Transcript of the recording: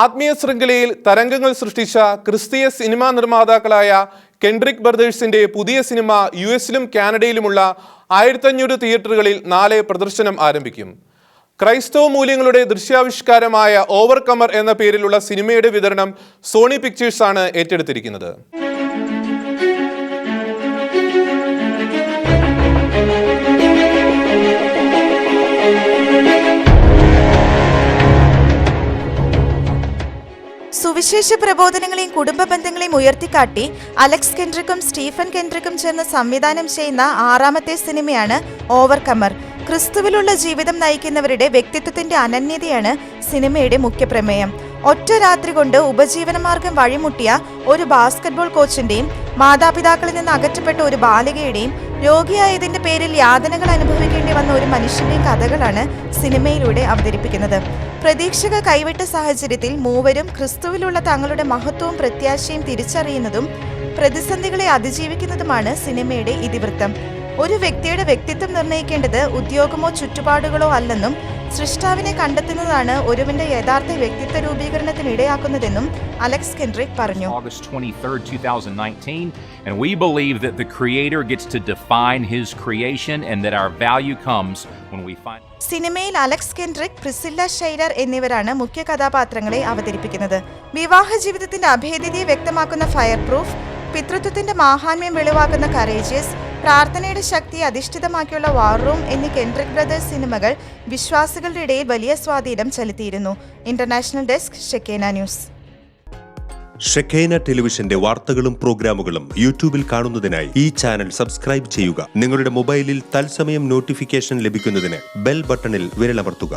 ആത്മീയ ശൃംഖലയിൽ തരംഗങ്ങൾ സൃഷ്ടിച്ച ക്രിസ്തീയ സിനിമാ നിർമ്മാതാക്കളായ കെൻഡ്രിക് ബ്രദേഴ്സിന്റെ പുതിയ സിനിമ യുഎസിലും കാനഡയിലുമുള്ള 1500 തിയേറ്ററുകളിൽ നാളെ പ്രദർശനം ആരംഭിക്കും. ക്രൈസ്തവ മൂല്യങ്ങളുടെ ദൃശ്യാവിഷ്കാരമായ ഓവർകമർ എന്ന പേരിലുള്ള സിനിമയുടെ വിതരണം സോണി പിക്ചേഴ്സ് ആണ് ഏറ്റെടുത്തിരിക്കുന്നത്. സുവിശേഷ പ്രബോധനങ്ങളെയും കുടുംബ ബന്ധങ്ങളെയും ഉയർത്തിക്കാട്ടി അലക്സ് കെൻഡ്രിക്കും സ്റ്റീഫൻ കെൻഡ്രിക്കും ചേർന്ന് സംവിധാനം ചെയ്യുന്ന 6ാമത്തെ സിനിമയാണ് ഓവർകമർ. ക്രിസ്തുവിലുള്ള ജീവിതം നയിക്കുന്നവരുടെ വ്യക്തിത്വത്തിന്റെ അനന്യതയാണ് സിനിമയുടെ മുഖ്യപ്രമേയം. ഒറ്റ രാത്രി കൊണ്ട് ഉപജീവനമാർഗം വഴിമുട്ടിയ ഒരു ബാസ്കറ്റ്ബോൾ കോച്ചിന്റെയും മാതാപിതാക്കളിൽ നിന്ന് അകറ്റപ്പെട്ട ഒരു ബാലികയുടെയും രോഗിയായതിന്റെ പേരിൽ യാതനകൾ അനുഭവിക്കേണ്ടി വന്ന ഒരു മനുഷ്യന്റെയും കഥകളാണ് സിനിമയിലൂടെ അവതരിപ്പിക്കുന്നത്. പ്രതീക്ഷകൾ കൈവിട്ട സാഹചര്യത്തിൽ മൂവരും ക്രിസ്തുവിലുള്ള തങ്ങളുടെ മഹത്വവും പ്രത്യാശയും തിരിച്ചറിയുന്നതും പ്രതിസന്ധികളെ അതിജീവിക്കുന്നതുമാണ് സിനിമയുടെ ഇതിവൃത്തം. ഒരു വ്യക്തിയുടെ വ്യക്തിത്വം നിർണ്ണയിക്കേണ്ടത് ഉദ്യോഗമോ ചുറ്റുപാടുകളോ അല്ലെന്നും സൃഷ്ടാവിനെ കണ്ടെത്തുന്നതാണ് ഒരുവന്റെ യഥാർത്ഥ വ്യക്തിത്വ രൂപീകരണത്തിന് ഇടയാക്കുന്നതെന്നും അലക്സ് കെൻഡ്രിക് പറഞ്ഞു. August 23rd, 2019, and we believe that the creator gets to define his creation and that our value comes when we find. സിനിമയിൽ അലക്സ് കെൻഡ്രിക്, പ്രിസില്ല ഷൈലർ എന്നിവരാണ് മുഖ്യ കഥാപാത്രങ്ങളെ അവതരിപ്പിക്കുന്നത്. വിവാഹ ജീവിതത്തിന്റെ അഭേദ്യതയെ വ്യക്തമാക്കുന്ന ഫയർ പ്രൂഫ്, പിതൃത്വത്തിന്റെ മാഹാത്മ്യം വെളിവാക്കുന്ന കറേജിയസ്, പ്രാർത്ഥനയുടെ ശക്തിയെ അധിഷ്ഠിതമാക്കിയുള്ള വാർ റൂം എന്നീ കെൻഡ്രിക് ബ്രദേഴ്സ് സിനിമകൾ വിശ്വാസികളുടെ ഇടയിൽ വലിയ സ്വാധീനം ചെലുത്തിയിരുന്നു. International desk, Shekinah news. Shekinah ടെലിവിഷന്റെ വാർത്തകളും പ്രോഗ്രാമുകളും യൂട്യൂബിൽ കാണുന്നതിനായി ഈ ചാനൽ സബ്സ്ക്രൈബ് ചെയ്യുക. നിങ്ങളുടെ മൊബൈലിൽ തത്സമയം നോട്ടിഫിക്കേഷൻ ലഭിക്കുന്നതിന് ബെൽ ബട്ടണിൽ വിരലമർത്തുക.